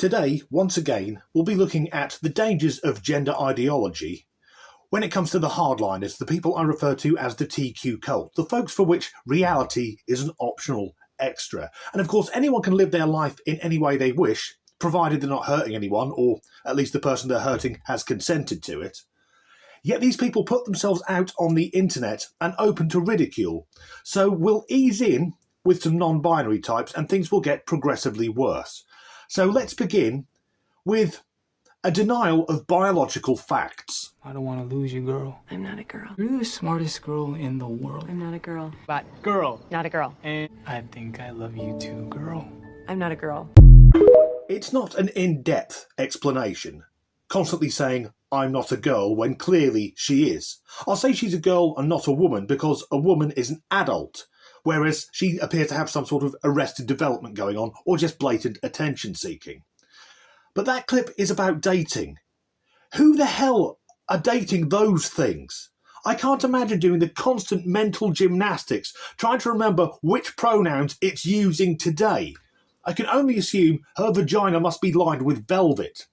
Today, once again, we'll be looking at the dangers of gender ideology when it comes to the hardliners, the people I refer to as the TQ cult, the folks for which reality is an optional extra. And of course, anyone can live their life in any way they wish, provided they're not hurting anyone, or at least the person they're hurting has consented to it. Yet these people put themselves out on the internet and open to ridicule. So we'll ease in with some non-binary types and things will get progressively worse. So let's begin with a denial of biological facts. I don't want to lose you, girl. I'm not a girl. You're the smartest girl in the world. I'm not a girl. But girl. Not a girl. And I think I love you too, girl. I'm not a girl. It's not an in-depth explanation, constantly saying, I'm not a girl, when clearly she is. I'll say she's a girl and not a woman because a woman is an adult, whereas she appears to have some sort of arrested development going on or just blatant attention-seeking. But that clip is about dating. Who the hell are dating those things? I can't imagine doing the constant mental gymnastics trying to remember which pronouns it's using today. I can only assume her vagina must be lined with velvet.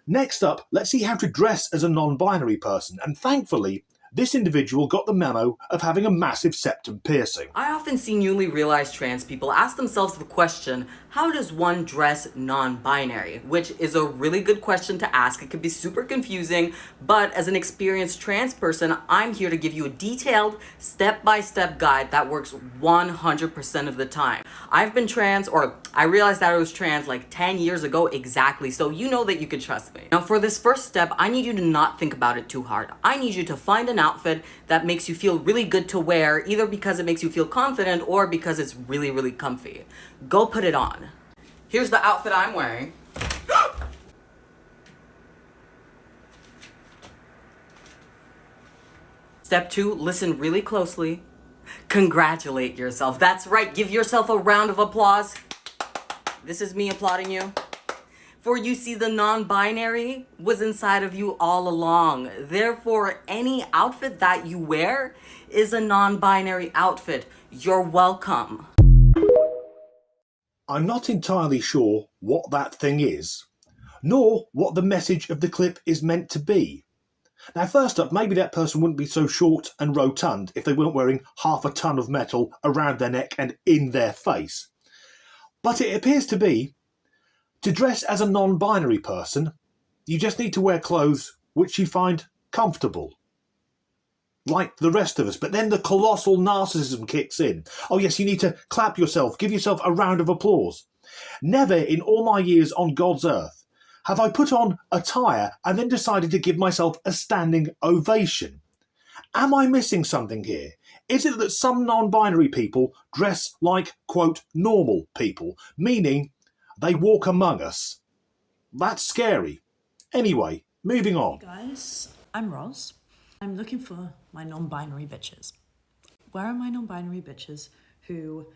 Next up, let's see how to dress as a non-binary person, and thankfully, this individual got the memo of having a massive septum piercing. I often see newly realized trans people ask themselves the question, how does one dress non-binary? Which is a really good question to ask. It can be super confusing, but as an experienced trans person, I'm here to give you a detailed step-by-step guide that works 100% of the time. I've been trans, or I realized that I was trans like 10 years ago exactly, so you know that you can trust me. Now for this first step, I need you to not think about it too hard. I need you to find an outfit that makes you feel really good to wear, either because it makes you feel confident or because it's really, really comfy. Go put it on. Here's the outfit I'm wearing. Step 2, listen really closely. Congratulate yourself. That's right, give yourself a round of applause. This is me applauding you. For you see, the non-binary was inside of you all along. Therefore, any outfit that you wear is a non-binary outfit. You're welcome. I'm not entirely sure what that thing is, nor what the message of the clip is meant to be. Now, first up, maybe that person wouldn't be so short and rotund if they weren't wearing half a ton of metal around their neck and in their face. But it appears to be, to dress as a non-binary person, you just need to wear clothes which you find comfortable. Like the rest of us, but then the colossal narcissism kicks in. Oh yes, you need to clap yourself, give yourself a round of applause. Never in all my years on God's earth have I put on attire and then decided to give myself a standing ovation. Am I missing something here? Is it that some non-binary people dress like, quote, normal people, meaning they walk among us? That's scary. Anyway, moving on. Hey guys, I'm Roz. I'm looking for my non-binary bitches. Where are my non-binary bitches who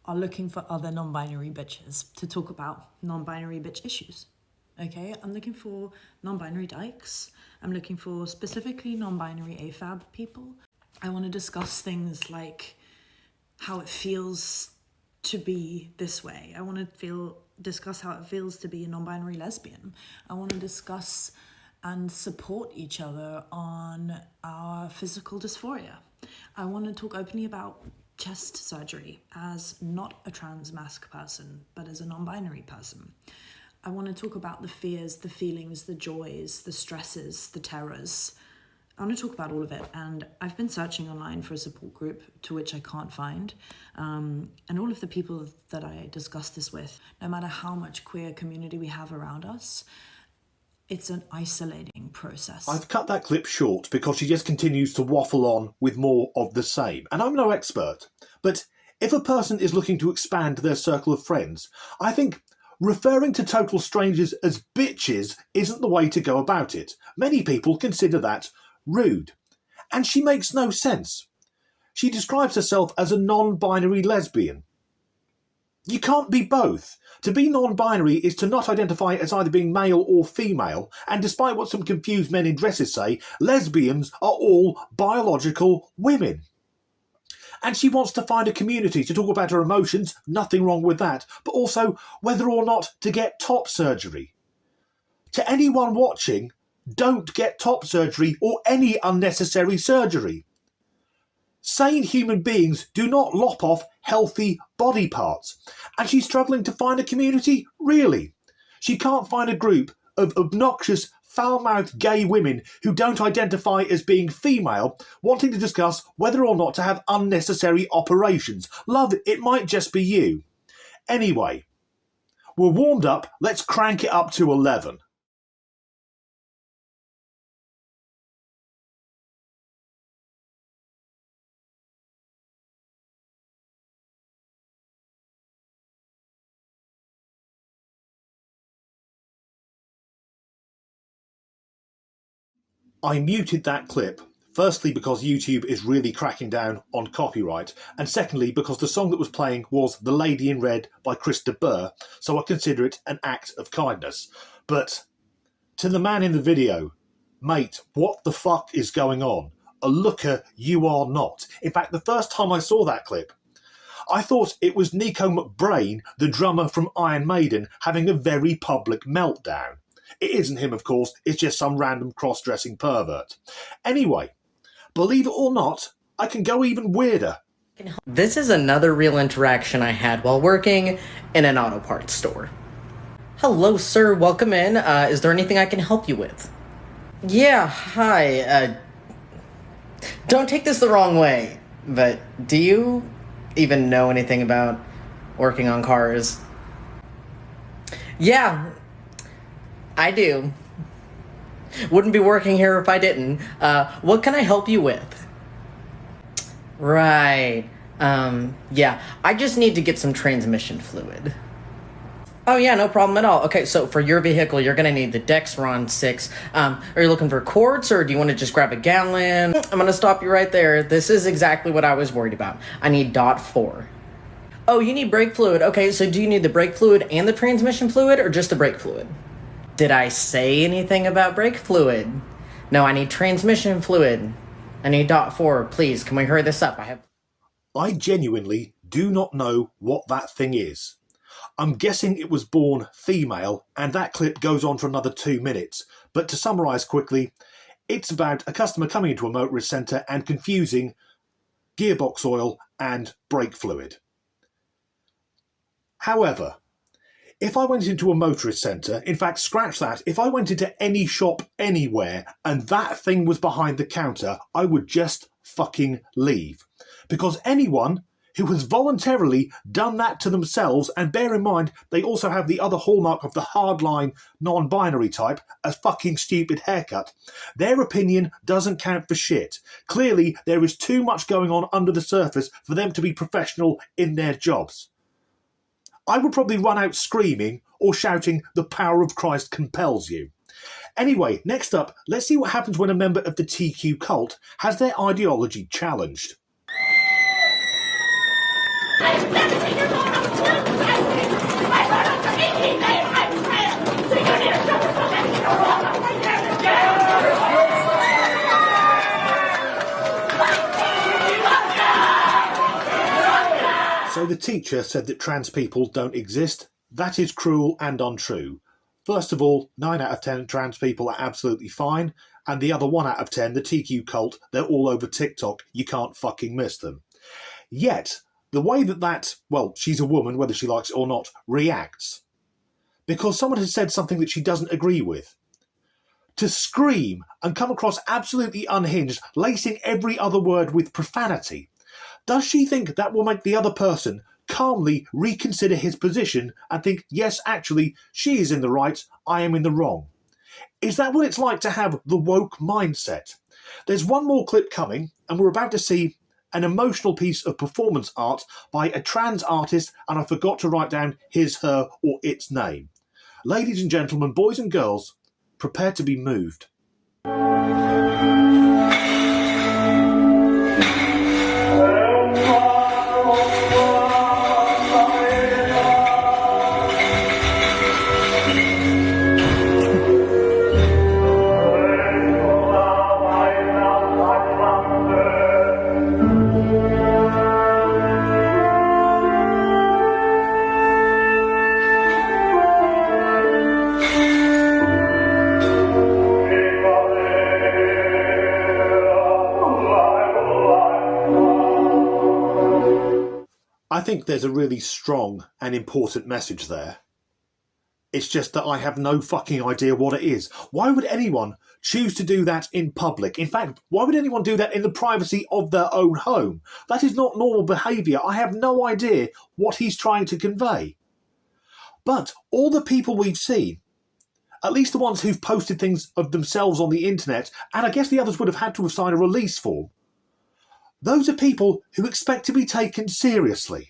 are looking for other non-binary bitches to talk about non-binary bitch issues? Okay, I'm looking for non-binary dykes. I'm looking for specifically non-binary AFAB people. I want to discuss things like how it feels to be this way. I want to discuss how it feels to be a non-binary lesbian. I want to discuss and support each other on our physical dysphoria. I want to talk openly about chest surgery as not a trans masc person, but as a non-binary person. I want to talk about the fears, the feelings, the joys, the stresses, the terrors. I want to talk about all of it, and I've been searching online for a support group to which I can't find, and all of the people that I discuss this with, no matter how much queer community we have around us, it's an isolating process. I've cut that clip short because she just continues to waffle on with more of the same. And I'm no expert, but if a person is looking to expand their circle of friends, I think referring to total strangers as bitches isn't the way to go about it. Many people consider that rude. And she makes no sense. She describes herself as a non-binary lesbian. You can't be both. To be non-binary is to not identify as either being male or female, and despite what some confused men in dresses say, lesbians are all biological women. And she wants to find a community to talk about her emotions, nothing wrong with that, but also whether or not to get top surgery. To anyone watching, don't get top surgery or any unnecessary surgery. Sane human beings do not lop off healthy body parts. And she's struggling to find a community? Really? She can't find a group of obnoxious, foul-mouthed gay women who don't identify as being female wanting to discuss whether or not to have unnecessary operations. Love, it might just be you. Anyway, we're warmed up, let's crank it up to 11. I muted that clip, firstly because YouTube is really cracking down on copyright, and secondly because the song that was playing was The Lady in Red by Chris de Burgh, so I consider it an act of kindness. But to the man in the video, mate, what the fuck is going on? A looker you are not. In fact, the first time I saw that clip, I thought it was Nico McBrain, the drummer from Iron Maiden, having a very public meltdown. It isn't him, of course, it's just some random cross-dressing pervert. Anyway, believe it or not, I can go even weirder. This is another real interaction I had while working in an auto parts store. Hello, sir, welcome in. Is there anything I can help you with? Yeah, hi, don't take this the wrong way, but do you even know anything about working on cars? Yeah, I do. Wouldn't be working here if I didn't. What can I help you with? Right. Yeah, I just need to get some transmission fluid. Oh yeah, no problem at all. Okay, so for your vehicle, you're gonna need the Dexron 6. Are you looking for quarts, or do you want to just grab a gallon? I'm gonna stop you right there. This is exactly what I was worried about. I need .4. Oh, you need brake fluid. Okay, so do you need the brake fluid and the transmission fluid, or just the brake fluid? Did I say anything about brake fluid? No, I need transmission fluid. I need .4. Please, can we hurry this up? I genuinely do not know what that thing is. I'm guessing it was born female, and that clip goes on for another 2 minutes. But to summarise quickly, it's about a customer coming into a motorist centre and confusing gearbox oil and brake fluid. However, if I went into a motorist centre, in fact, scratch that, if I went into any shop anywhere and that thing was behind the counter, I would just fucking leave. Because anyone who has voluntarily done that to themselves, and bear in mind, they also have the other hallmark of the hardline non-binary type, a fucking stupid haircut, their opinion doesn't count for shit. Clearly, there is too much going on under the surface for them to be professional in their jobs. I would probably run out screaming or shouting, "The power of Christ compels you." Anyway, next up, let's see what happens when a member of the TQ cult has their ideology challenged. So the teacher said that trans people don't exist. That is cruel and untrue. First of all, 9 out of 10 trans people are absolutely fine, and the other 1 out of 10, the TQ cult, they're all over TikTok. You can't fucking miss them. Yet, the way that, well, she's a woman, whether she likes it or not, reacts, because someone has said something that she doesn't agree with, to scream and come across absolutely unhinged, lacing every other word with profanity. Does she think that will make the other person calmly reconsider his position and think, yes, actually, she is in the right, I am in the wrong? Is that what it's like to have the woke mindset? There's one more clip coming, and we're about to see an emotional piece of performance art by a trans artist, and I forgot to write down his, her, or its name. Ladies and gentlemen, boys and girls, prepare to be moved. I think there's a really strong and important message there. It's just that I have no fucking idea what it is. Why would anyone choose to do that in public? In fact, why would anyone do that in the privacy of their own home? That is not normal behaviour. I have no idea what he's trying to convey. But all the people we've seen, at least the ones who've posted things of themselves on the internet, and I guess the others would have had to have signed a release form, those are people who expect to be taken seriously.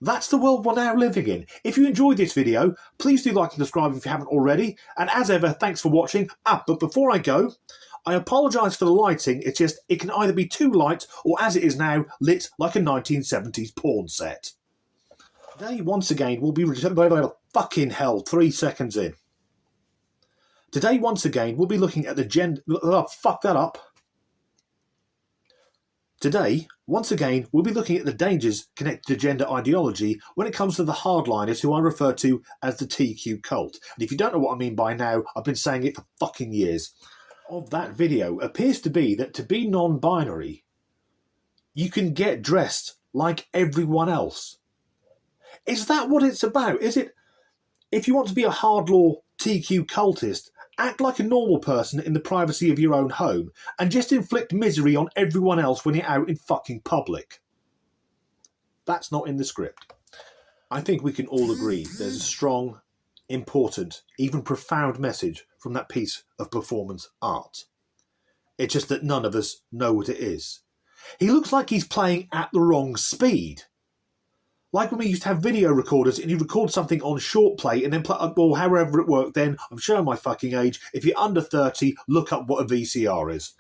That's the world we're now living in. If you enjoyed this video, please do like and subscribe if you haven't already. And as ever, thanks for watching. But before I go, I apologise for the lighting. It's just, it can either be too light or, as it is now, lit like a 1970s porn set. Today, once again, we'll be... Fucking hell, 3 seconds in. Today, once again, we'll be looking at the gender... fuck that up. Today, once again, we'll be looking at the dangers connected to gender ideology when it comes to the hardliners who I refer to as the TQ cult. And if you don't know what I mean by now, I've been saying it for fucking years. Of that video appears to be that to be non-binary, you can get dressed like everyone else. Is that what it's about? Is it, if you want to be a hardlaw TQ cultist, act like a normal person in the privacy of your own home and just inflict misery on everyone else when you're out in fucking public? That's not in the script. I think we can all agree there's a strong, important, even profound message from that piece of performance art. It's just that none of us know what it is. He looks like he's playing at the wrong speed. Like when we used to have video recorders and you record something on short play and then play, or however it worked then, I'm showing my fucking age. If you're under 30, look up what a VCR is.